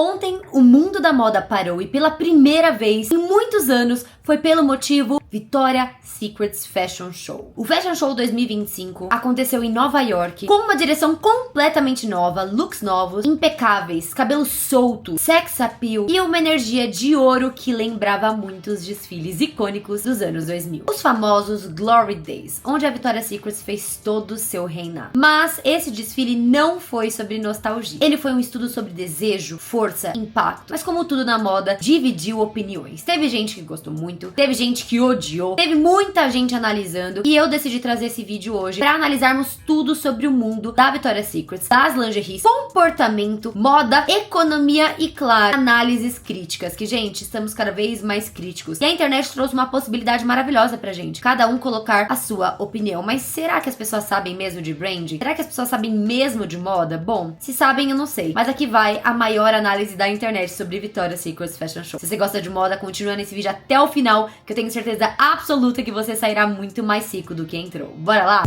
Ontem, o mundo da moda parou e pela primeira vez em muitos anos foi pelo motivo Victoria's Secret Fashion Show. O Fashion Show 2025 aconteceu em Nova York com uma direção completamente nova, looks novos, impecáveis, cabelo solto, sex appeal e uma energia de ouro que lembrava muitos desfiles icônicos dos anos 2000. Os famosos Glory Days, onde a Victoria's Secret fez todo o seu reinado. Mas esse desfile não foi sobre nostalgia. Ele foi um estudo sobre desejo, força, impacto. Mas como tudo na moda, dividiu opiniões. Teve gente que gostou muito, teve gente que odiou, teve muita gente analisando e eu decidi trazer esse vídeo hoje para analisarmos tudo sobre o mundo da Victoria's Secret, das lingeries, comportamento, moda, economia e, claro, análises críticas, que, gente, estamos cada vez mais críticos. E a internet trouxe uma possibilidade maravilhosa pra gente, cada um colocar a sua opinião. Mas será que as pessoas sabem mesmo de branding? Será que as pessoas sabem mesmo de moda? Bom, se sabem eu não sei, mas aqui vai a maior análise da internet sobre Victoria's Secret Fashion Show. Se você gosta de moda, continua nesse vídeo até o final, que eu tenho certeza absoluta que você sairá muito mais rico do que entrou. Bora lá?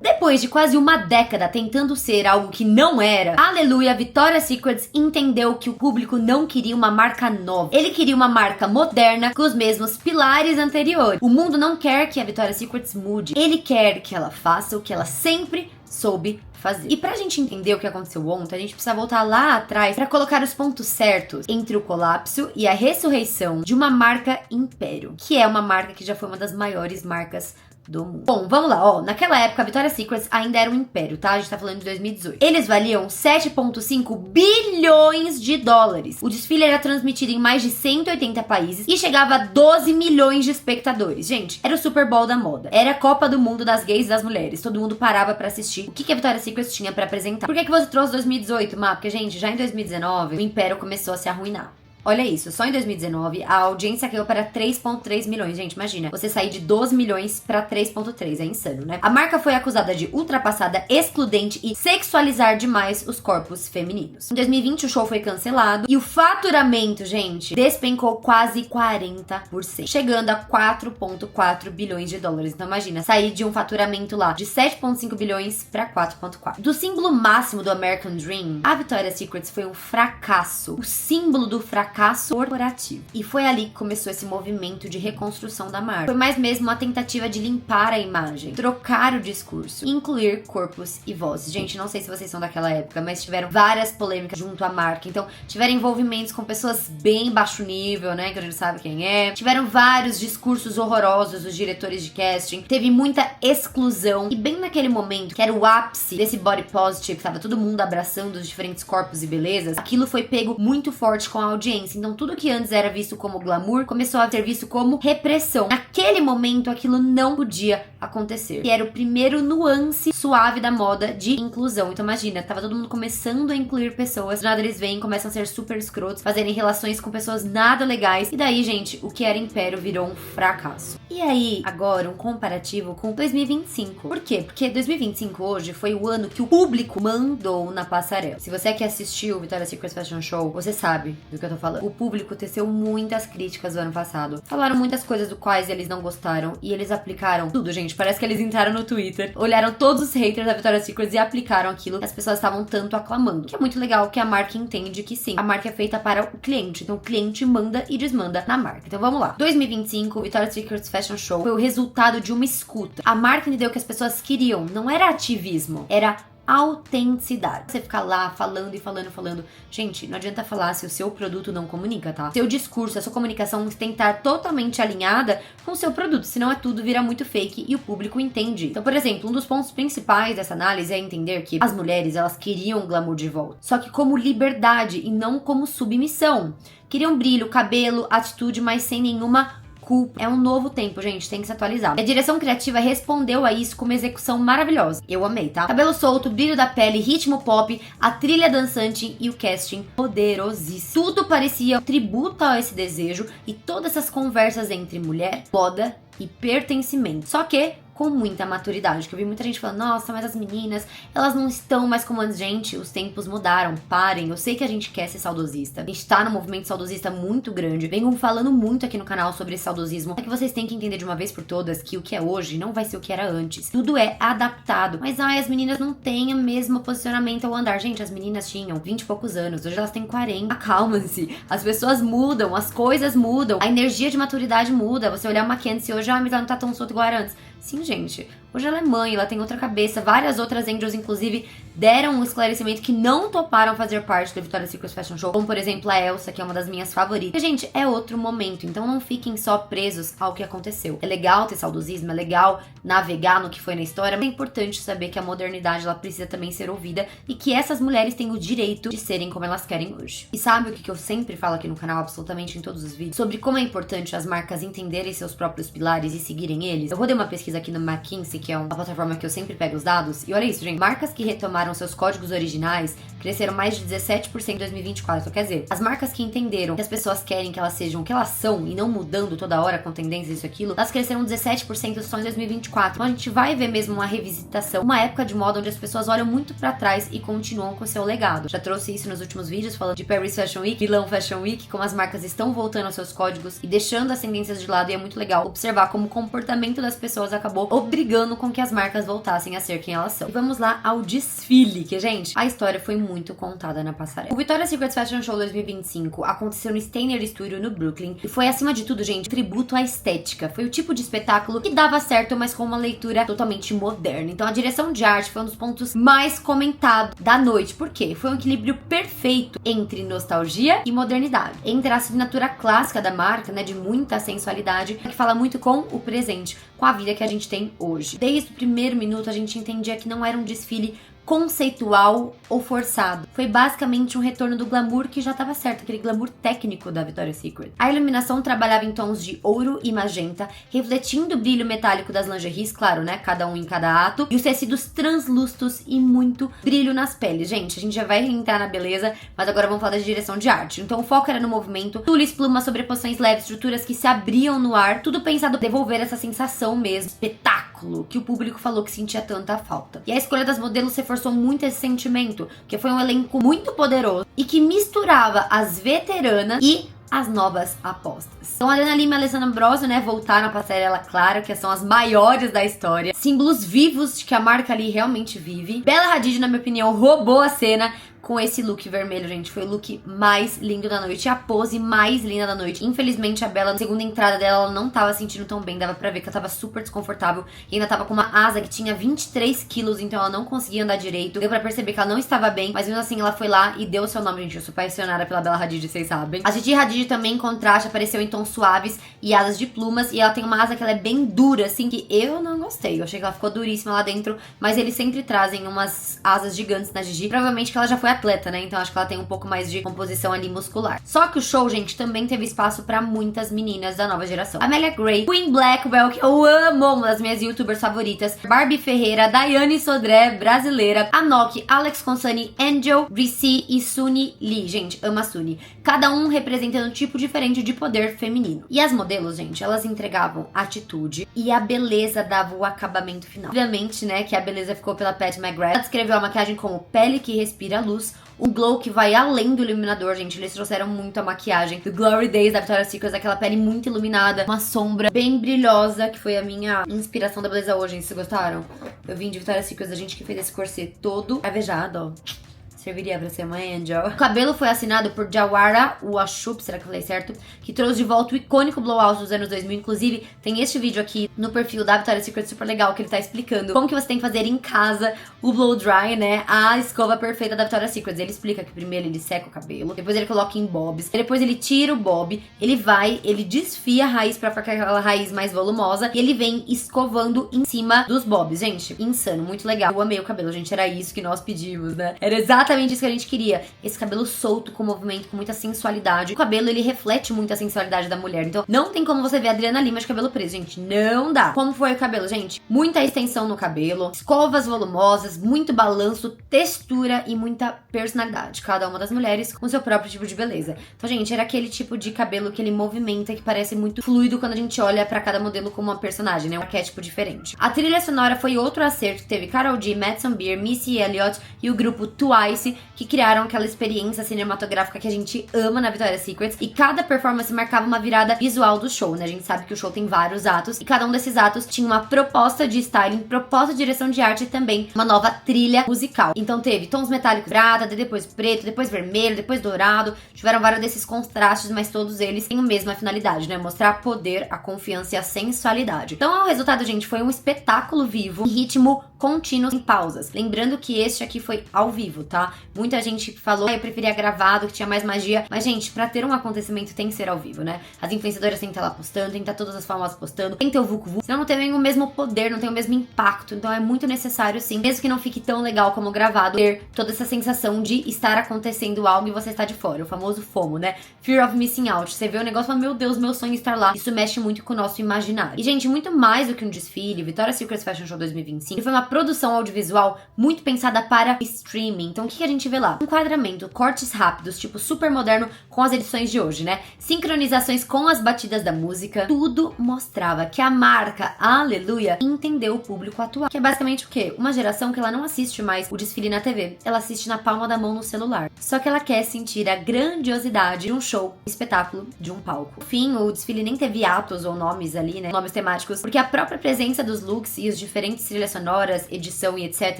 Depois de quase uma década tentando ser algo que não era, aleluia, Victoria's Secret entendeu que o público não queria uma marca nova. Ele queria uma marca moderna com os mesmos pilares anteriores. O mundo não quer que a Victoria's Secret mude. Ele quer que ela faça o que ela sempre soube fazer. E pra gente entender o que aconteceu ontem, a gente precisa voltar lá atrás pra colocar os pontos certos entre o colapso e a ressurreição de uma marca império, que é uma marca que já foi uma das maiores marcas do mundo. Bom, vamos lá, ó. Naquela época, a Victoria's Secret ainda era um império, tá? A gente tá falando de 2018. Eles valiam 7,5 bilhões de dólares. O desfile era transmitido em mais de 180 países e chegava a 12 milhões de espectadores. Gente, era o Super Bowl da moda. Era a Copa do Mundo das gays e das mulheres. Todo mundo parava pra assistir o que a Victoria's Secret tinha pra apresentar. Por que você trouxe 2018, Má? Porque, gente, já em 2019, o império começou a se arruinar. Olha isso, só em 2019 a audiência caiu para 3,3 milhões. Gente, imagina, você sair de 12 milhões para 3,3, é insano, né? A marca foi acusada de ultrapassada, excludente e sexualizar demais os corpos femininos. Em 2020 o show foi cancelado e o faturamento, gente, despencou quase 40%, chegando a 4,4 bilhões de dólares. Então imagina, sair de um faturamento lá de 7,5 bilhões para 4,4. Do símbolo máximo do American Dream, a Victoria's Secret foi um fracasso. O símbolo do fracasso corporativo. E foi ali que começou esse movimento de reconstrução da marca. Foi mais mesmo uma tentativa de limpar a imagem, trocar o discurso, incluir corpos e vozes. Gente, não sei se vocês são daquela época, mas tiveram várias polêmicas junto à marca. Então, tiveram envolvimentos com pessoas bem baixo nível, né, que a gente sabe quem é. Tiveram vários discursos horrorosos dos diretores de casting. Teve muita exclusão. E bem naquele momento, que era o ápice desse body positive, que tava todo mundo abraçando os diferentes corpos e belezas, aquilo foi pego muito forte com a audiência. Então tudo que antes era visto como glamour começou a ser visto como repressão. Naquele momento aquilo não podia acontecer. E era o primeiro nuance suave da moda de inclusão. Então imagina, tava todo mundo começando a incluir pessoas, do nada eles vêm, começam a ser super escrotos, fazerem relações com pessoas nada legais. E daí, gente, o que era império virou um fracasso. E aí, agora um comparativo com 2025. Por quê? Porque 2025 hoje foi o ano que o público mandou na passarela. Se você que assistiu o Victoria's Secret Fashion Show, você sabe do que eu tô falando. O público teceu muitas críticas do ano passado. Falaram muitas coisas do quais eles não gostaram e eles aplicaram tudo, gente. Parece que eles entraram no Twitter, olharam todos os haters da Victoria's Secret e aplicaram aquilo que as pessoas estavam tanto aclamando. Que é muito legal, que a marca entende que sim, a marca é feita para o cliente. Então o cliente manda e desmanda na marca. Então vamos lá. 2025, o Victoria's Secret Fashion Show foi o resultado de uma escuta. A marca entendeu que as pessoas queriam. Não era ativismo, era autenticidade. Você ficar lá falando e falando. Gente, não adianta falar se o seu produto não comunica, tá? Seu discurso, a sua comunicação tem que estar totalmente alinhada com o seu produto, senão é tudo vira muito fake e o público entende. Então, por exemplo, um dos pontos principais dessa análise é entender que as mulheres, elas queriam glamour de volta, só que como liberdade e não como submissão. Queriam brilho, cabelo, atitude, mas sem nenhuma culpa. É um novo tempo, gente, tem que se atualizar. A direção criativa respondeu a isso com uma execução maravilhosa. Eu amei, tá? Cabelo solto, brilho da pele, ritmo pop, a trilha dançante e o casting poderosíssimo. Tudo parecia um tributo a esse desejo e todas essas conversas entre mulher, moda e pertencimento. Só que com com muita maturidade. Que eu vi muita gente falando, nossa, mas as meninas, elas não estão mais como antes. Gente, os tempos mudaram, parem. Eu sei que a gente quer ser saudosista. A gente tá num movimento saudosista muito grande. Venho falando muito aqui no canal sobre esse saudosismo. É que vocês têm que entender de uma vez por todas que o que é hoje não vai ser o que era antes. Tudo é adaptado. Mas, as meninas não têm o mesmo posicionamento ao andar. Gente, as meninas tinham 20 e poucos anos. Hoje elas têm 40. Acalmam-se. As pessoas mudam, as coisas mudam. A energia de maturidade muda. Você olhar uma Mackenzie hoje, mas ela não tá tão solta igual era antes. Sim, gente. Hoje ela é mãe, ela tem outra cabeça. Várias outras angels, inclusive, deram um esclarecimento que não toparam fazer parte do Victoria's Secret Fashion Show. Como, por exemplo, a Elsa, que é uma das minhas favoritas. E, gente, é outro momento. Então não fiquem só presos ao que aconteceu. É legal ter saudosismo, é legal navegar no que foi na história. Mas é importante saber que a modernidade, ela precisa também ser ouvida. E que essas mulheres têm o direito de serem como elas querem hoje. E sabe o que eu sempre falo aqui no canal, absolutamente em todos os vídeos? Sobre como é importante as marcas entenderem seus próprios pilares e seguirem eles. Eu rodei uma pesquisa aqui no McKinsey, que é uma plataforma que eu sempre pego os dados. E olha isso, gente. Marcas que retomaram seus códigos originais cresceram mais de 17% em 2024. Então, quer dizer, as marcas que entenderam que as pessoas querem que elas sejam o que elas são e não mudando toda hora com tendências isso e aquilo, elas cresceram 17% só em 2024. Então, a gente vai ver mesmo uma revisitação, uma época de moda onde as pessoas olham muito pra trás e continuam com o seu legado. Já trouxe isso nos últimos vídeos, falando de Paris Fashion Week, Milão Fashion Week, como as marcas estão voltando aos seus códigos e deixando as tendências de lado. E é muito legal observar como o comportamento das pessoas acabou obrigando com que as marcas voltassem a ser quem elas são. E vamos lá ao desfile, que, gente, a história foi muito contada na passarela. O Victoria's Secret Fashion Show 2025 aconteceu no Steiner Studio, no Brooklyn, e foi, acima de tudo, gente, tributo à estética. Foi o tipo de espetáculo que dava certo, mas com uma leitura totalmente moderna. Então, a direção de arte foi um dos pontos mais comentados da noite. Por quê? Foi um equilíbrio perfeito entre nostalgia e modernidade. Entre a assinatura clássica da marca, né, de muita sensualidade, que fala muito com o presente, com a vida que a gente tem hoje. Desde o primeiro minuto a gente entendia que não era um desfile conceitual ou forçado. Foi basicamente um retorno do glamour que já estava certo, aquele glamour técnico da Victoria's Secret. A iluminação trabalhava em tons de ouro e magenta, refletindo o brilho metálico das lingeries, claro, né, cada um em cada ato, e os tecidos translúcidos e muito brilho nas peles. Gente, a gente já vai entrar na beleza, mas agora vamos falar da direção de arte. Então o foco era no movimento, tules, plumas, sobreposições leves, estruturas que se abriam no ar, tudo pensado para devolver essa sensação mesmo, espetáculo, que o público falou que sentia tanta falta. E a escolha das modelos reforçou muito esse sentimento, porque foi um elenco muito poderoso e que misturava as veteranas e as novas apostas. Então, a Adriana Lima e a Alessandra Ambrosio, né, voltaram à passarela, claro, que são as maiores da história. Símbolos vivos de que a marca ali realmente vive. Bella Hadid, na minha opinião, roubou a cena com esse look vermelho, gente. Foi o look mais lindo da noite, a pose mais linda da noite. Infelizmente, a Bella, na segunda entrada dela, ela não tava sentindo tão bem. Dava pra ver que ela tava super desconfortável. E ainda tava com uma asa que tinha 23 quilos, então ela não conseguia andar direito. Deu pra perceber que ela não estava bem, mas mesmo assim ela foi lá e deu o seu nome, gente. Eu sou apaixonada pela Bella Hadid, vocês sabem. A Gigi Hadid também, em contraste, apareceu em tons suaves e asas de plumas. E ela tem uma asa que ela é bem dura, assim, que eu não gostei. Eu achei que ela ficou duríssima lá dentro, mas eles sempre trazem umas asas gigantes na Gigi. Provavelmente que ela já foi atleta, né? Então acho que ela tem um pouco mais de composição ali muscular. Só que o show, gente, também teve espaço pra muitas meninas da nova geração. Amelia Gray, Queen Blackwell, que eu amo, uma das minhas youtubers favoritas, Barbie Ferreira, Daiane Sodré, brasileira, Anoki, Alex Consani, Angel, Ricci e Suni Lee. Gente, amo a Suni. Cada um representando um tipo diferente de poder feminino. E as modelos, gente, elas entregavam atitude e a beleza dava o acabamento final. Obviamente, né, que a beleza ficou pela Pat McGrath. Ela descreveu a maquiagem como pele que respira luz, um glow que vai além do iluminador, gente. Eles trouxeram muito a maquiagem do Glory Days da Victoria's Secret, aquela pele muito iluminada, uma sombra bem brilhosa, que foi a minha inspiração da beleza hoje, gente. Vocês gostaram? Eu vim de Victoria's Secret, a gente que fez esse corset todo avejado, ó. Serviria pra ser uma Angel. O cabelo foi assinado por Jawara Washup, será que eu falei certo? Que trouxe de volta o icônico blowout dos anos 2000. Inclusive, tem este vídeo aqui no perfil da Victoria's Secret super legal, que ele tá explicando como que você tem que fazer em casa o blow dry, né? A escova perfeita da Victoria's Secret. Ele explica que primeiro ele seca o cabelo, depois ele coloca em bobs, depois ele tira o bob, ele desfia a raiz pra ficar aquela raiz mais volumosa e ele vem escovando em cima dos bobs. Gente, insano, muito legal. Eu amei o cabelo, gente. Era isso que nós pedimos, né? Era exatamente exatamente isso que a gente queria. Esse cabelo solto, com movimento, com muita sensualidade. O cabelo, ele reflete muito a sensualidade da mulher. Então, não tem como você ver a Adriana Lima de cabelo preso, gente. Não dá. Como foi o cabelo, gente? Muita extensão no cabelo, escovas volumosas, muito balanço, textura e muita personalidade. Cada uma das mulheres com seu próprio tipo de beleza. Então, gente, era aquele tipo de cabelo que ele movimenta, que parece muito fluido quando a gente olha pra cada modelo como uma personagem, né? Um arquétipo diferente. A trilha sonora foi outro acerto que teve Karol G, Madison Beer, Missy Elliott e o grupo Twice, que criaram aquela experiência cinematográfica que a gente ama na Victoria's Secret. E cada performance marcava uma virada visual do show, né? A gente sabe que o show tem vários atos e cada um desses atos tinha uma proposta de styling, proposta de direção de arte e também uma nova trilha musical. Então teve tons metálicos prata, depois preto, depois vermelho, depois dourado. Tiveram vários desses contrastes, mas todos eles têm a mesma finalidade, né? Mostrar poder, a confiança e a sensualidade. Então o resultado, gente, foi um espetáculo vivo, em ritmo contínuo, sem pausas. Lembrando que este aqui foi ao vivo, tá? Muita gente falou, eu preferia gravado, que tinha mais magia. Mas, gente, pra ter um acontecimento tem que ser ao vivo, né? As influenciadoras têm que estar lá postando, tem que estar todas as famosas postando, tem que ter o vucu vucu, senão não tem o mesmo poder, não tem o mesmo impacto. Então é muito necessário, sim, mesmo que não fique tão legal como gravado, ter toda essa sensação de estar acontecendo algo e você está de fora. O famoso FOMO, né? Fear of Missing Out. Você vê o negócio e fala, meu Deus, meu sonho é estar lá. Isso mexe muito com o nosso imaginário. E, gente, muito mais do que um desfile, Victoria's Secret Fashion Show 2025 foi uma produção audiovisual muito pensada para streaming. Então, o que a gente vê lá? Enquadramento, cortes rápidos, tipo super moderno com as edições de hoje, né? Sincronizações com as batidas da música. Tudo mostrava que a marca Aleluia entendeu o público atual. Que é basicamente o quê? Uma geração que ela não assiste mais o desfile na TV. Ela assiste na palma da mão no celular. Só que ela quer sentir a grandiosidade de um show, espetáculo, de um palco. No fim, o desfile nem teve atos ou nomes ali, né? Nomes temáticos. Porque a própria presença dos looks e os diferentes trilhas sonoras, edição e etc,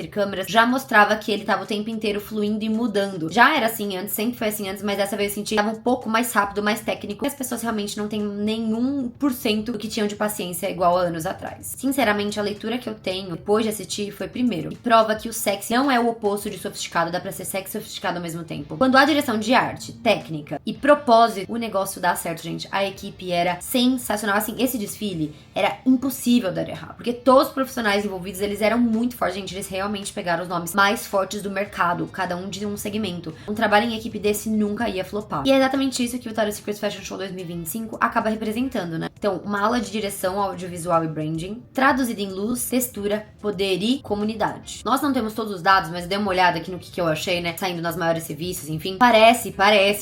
e câmeras, já mostrava que ele tava o tempo inteiro fluindo e mudando. Já era assim antes, sempre foi assim antes, mas dessa vez eu senti que tava um pouco mais rápido, mais técnico. E as pessoas realmente não têm nenhum por cento do que tinham de paciência igual a anos atrás. Sinceramente, a leitura que eu tenho depois de assistir foi, primeiro, que prova que o sexy não é o oposto de sofisticado, dá pra ser sexy e sofisticado ao mesmo tempo. Quando há direção de arte, técnica e propósito, o negócio dá certo, gente. A equipe era sensacional. Assim, esse desfile era impossível dar errado, porque todos os profissionais envolvidos, eles eram muito fortes, gente. Eles realmente pegaram os nomes mais fortes do mercado, cada um de um segmento. Um trabalho em equipe desse nunca ia flopar. E é exatamente isso que o Victoria's Secret Fashion Show 2025 acaba representando, né? Então, uma aula de direção audiovisual e branding, traduzida em luz, textura, poder e comunidade. Nós não temos todos os dados, mas dê uma olhada aqui no que eu achei, né? Saindo nas maiores revistas, enfim. Parece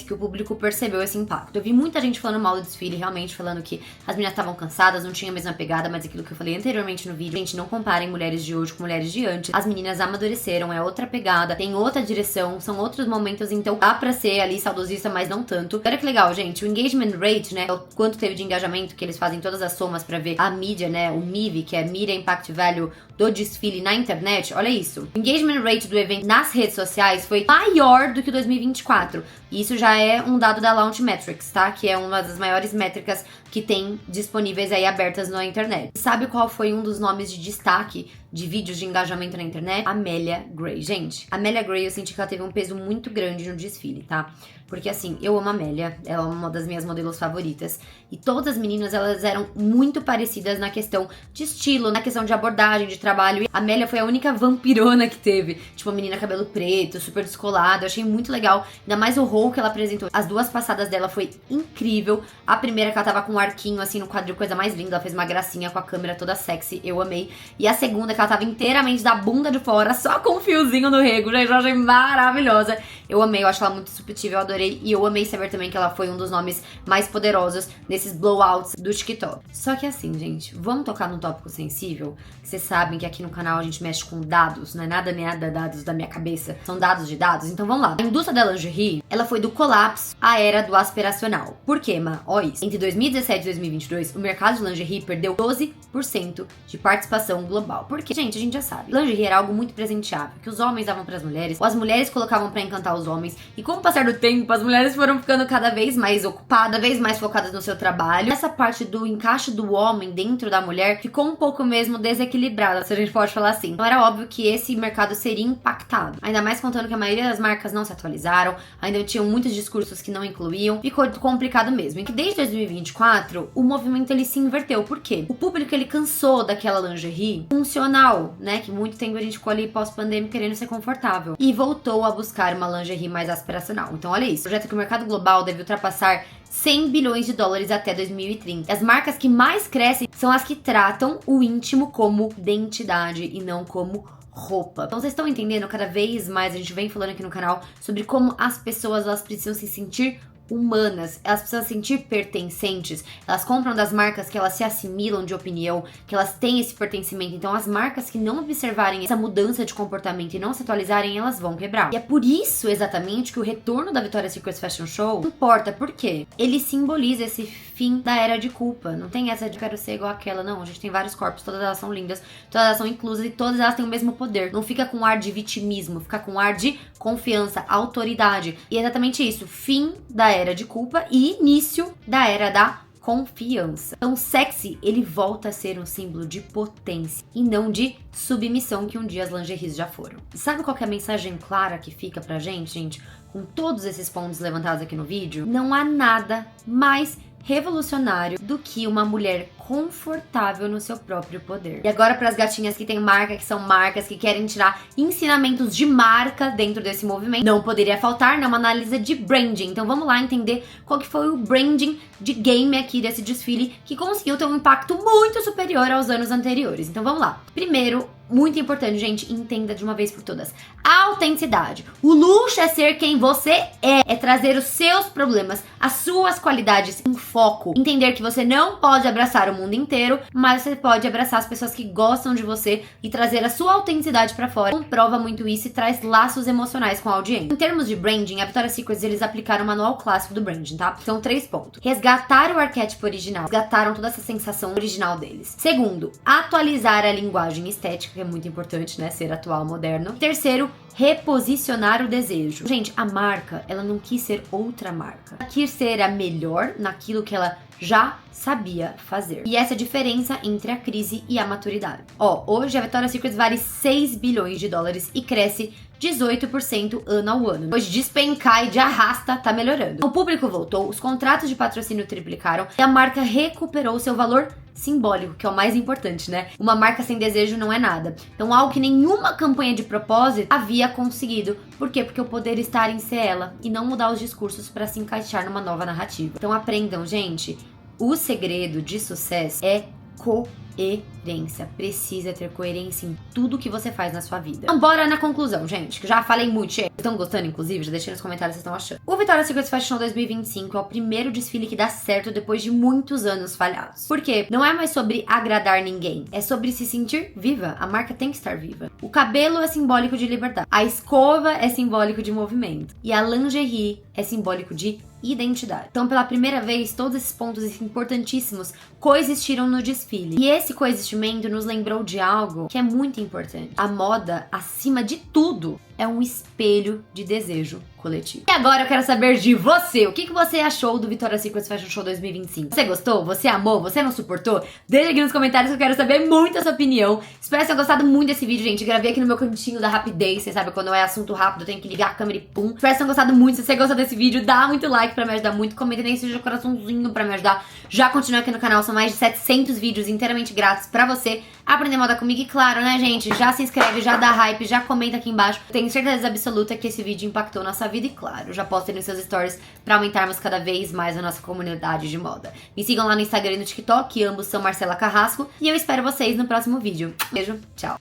que o público percebeu esse impacto. Eu vi muita gente falando mal do desfile, realmente falando que as meninas estavam cansadas, não tinha a mesma pegada, mas aquilo que eu falei anteriormente no vídeo, gente, não comparem mulheres de hoje com mulheres de antes. As meninas amadureceram, é outra pegada, tem outra direção, são outros momentos, então dá pra ser ali saudosista, mas não tanto. Olha que legal, gente, o engagement rate, né, o quanto teve de engajamento, que eles fazem todas as somas pra ver a mídia, né, o MIV, que é Media Impact Value do desfile na internet, olha isso. O engagement rate do evento nas redes sociais foi maior do que o 2024. E isso já é um dado da Launch Metrics, tá? Que é uma das maiores métricas que tem disponíveis aí abertas na internet. Sabe qual foi um dos nomes de destaque de vídeos de engajamento na internet? Amélia Gray. Gente, a Amélia Gray, eu senti que ela teve um peso muito grande no desfile, tá? Porque assim, eu amo a Amélia, ela é uma das minhas modelos favoritas. E todas as meninas, elas eram muito parecidas na questão de estilo, na questão de abordagem, de trabalho. E a Amélia foi a única vampirona que teve. Tipo, a menina cabelo preto, super descolada. Eu achei muito legal. Ainda mais o rol que ela apresentou. As duas passadas dela foi incrível. A primeira que ela tava com um arquinho assim no quadril, coisa mais linda. Ela fez uma gracinha com a câmera toda sexy, eu amei. E a segunda que ela tava inteiramente da bunda de fora, só com um fiozinho no rego. Gente, eu achei maravilhosa. Eu amei, eu acho ela muito subtil, eu adorei. E eu amei saber também que ela foi um dos nomes mais poderosos nesses blowouts do TikTok. Só que assim, gente, vamos tocar num tópico sensível? Vocês sabem que aqui no canal a gente mexe com dados, não é nada dados da minha cabeça, são dados de dados. Então vamos lá. A indústria da lingerie, ela foi do colapso à era do aspiracional. Por quê, Ma? Ó isso. Entre 2017 e 2022, o mercado de lingerie perdeu 12% de participação global. Porque, gente, a gente já sabe, lingerie era algo muito presenteável, que os homens davam pras mulheres, ou as mulheres colocavam pra encantar os homens. E com o passar do tempo, as mulheres foram ficando cada vez mais ocupadas, cada vez mais focadas no seu trabalho. Essa parte do encaixe do homem dentro da mulher ficou um pouco mesmo desequilibrada, se a gente pode falar assim. Então era óbvio que esse mercado seria impactado. Ainda mais contando que a maioria das marcas não se atualizaram, ainda tinham muitos discursos que não incluíam. Ficou complicado mesmo. E que desde 2024, o movimento ele se inverteu. Por quê? O público ele cansou daquela lingerie funcional, normal, né? Que muito tempo a gente ficou ali pós-pandemia querendo ser confortável. E voltou a buscar uma lingerie mais aspiracional. Então olha isso, projeto que o mercado global deve ultrapassar 100 bilhões de dólares até 2030. As marcas que mais crescem são as que tratam o íntimo como identidade e não como roupa. Então vocês estão entendendo? Cada vez mais a gente vem falando aqui no canal sobre como as pessoas elas precisam se sentir humanas, elas precisam se sentir pertencentes, elas compram das marcas que elas se assimilam de opinião, que elas têm esse pertencimento. Então as marcas que não observarem essa mudança de comportamento e não se atualizarem, elas vão quebrar. E é por isso exatamente que o retorno da Victoria's Secret Fashion Show importa, porque ele simboliza esse fim da era de culpa. Não tem essa de quero ser igual aquela, não. A gente tem vários corpos, todas elas são lindas, todas elas são inclusas e todas elas têm o mesmo poder. Não fica com ar de vitimismo, fica com ar de confiança, autoridade. E é exatamente isso, fim da era de culpa e início da era da confiança. Então, sexy, ele volta a ser um símbolo de potência e não de submissão que um dia as lingeries já foram. E sabe qual que é a mensagem clara que fica pra gente, gente? Com todos esses pontos levantados aqui no vídeo, não há nada mais revolucionário do que uma mulher confortável no seu próprio poder. E agora para as gatinhas que tem marca, que são marcas que querem tirar ensinamentos de marca dentro desse movimento, não poderia faltar uma análise de branding. Então vamos lá entender qual que foi o branding de game aqui desse desfile que conseguiu ter um impacto muito superior aos anos anteriores. Então vamos lá. Primeiro, muito importante, gente, entenda de uma vez por todas. A autenticidade. O luxo é ser quem você é trazer os seus problemas, as suas qualidades em foco. Entender que você não pode abraçar o mundo inteiro, mas você pode abraçar as pessoas que gostam de você e trazer a sua autenticidade pra fora. Comprova muito isso e traz laços emocionais com a audiência. Em termos de branding, a Victoria's Secret, eles aplicaram o manual clássico do branding, tá? São 3 pontos. Resgatar o arquétipo original. Resgataram toda essa sensação original deles. Segundo, atualizar a linguagem estética, que é muito importante, né? Ser atual, moderno. Terceiro, reposicionar o desejo. Gente, a marca, ela não quis ser outra marca. Ela quis ser a melhor naquilo que ela já sabia fazer. E essa é a diferença entre a crise e a maturidade. Ó, hoje a Victoria's Secret vale 6 bilhões de dólares e cresce 18% ano ao ano. Depois de despencar e de arrasta, tá melhorando. O público voltou, os contratos de patrocínio triplicaram e a marca recuperou seu valor simbólico, que é o mais importante, né? Uma marca sem desejo não é nada. Então, algo que nenhuma campanha de propósito havia conseguido. Por quê? Porque o poder está em ser ela e não mudar os discursos para se encaixar numa nova narrativa. Então, aprendam, gente. O segredo de sucesso é coerência. Precisa ter coerência em tudo que você faz na sua vida. Então bora na conclusão, gente, que já falei muito. Vocês estão gostando, inclusive? Já deixei nos comentários o que vocês estão achando. O Victoria's Secret Fashion Show 2025 é o primeiro desfile que dá certo depois de muitos anos falhados. Por quê? Não é mais sobre agradar ninguém. É sobre se sentir viva. A marca tem que estar viva. O cabelo é simbólico de liberdade. A escova é simbólico de movimento. E a lingerie é simbólico de identidade. Então, pela primeira vez, todos esses pontos importantíssimos coexistiram no desfile. E esse coexistimento nos lembrou de algo que é muito importante. A moda, acima de tudo, é um espelho de desejo coletivo. E agora eu quero saber de você. O que você achou do Victoria's Secret Fashion Show 2025? Você gostou? Você amou? Você não suportou? Deixa aqui nos comentários que eu quero saber muito a sua opinião. Espero que tenham gostado muito desse vídeo, gente. Gravei aqui no meu cantinho da rapidez. Vocês sabem, quando é assunto rápido, eu tenho que ligar a câmera e pum. Espero que tenham gostado muito. Se você gostou desse vídeo, dá muito like pra me ajudar muito. Comenta nem seja coraçãozinho pra me ajudar. Já continua aqui no canal. São mais de 700 vídeos inteiramente grátis pra você aprender moda comigo. E claro, né, gente? Já se inscreve, já dá hype, já comenta aqui embaixo. Tenho certeza absoluta que esse vídeo impactou nossa vida e claro, já posto nos seus stories pra aumentarmos cada vez mais a nossa comunidade de moda. Me sigam lá no Instagram e no TikTok, ambos são Marcela Carrasco, e eu espero vocês no próximo vídeo. Beijo, tchau!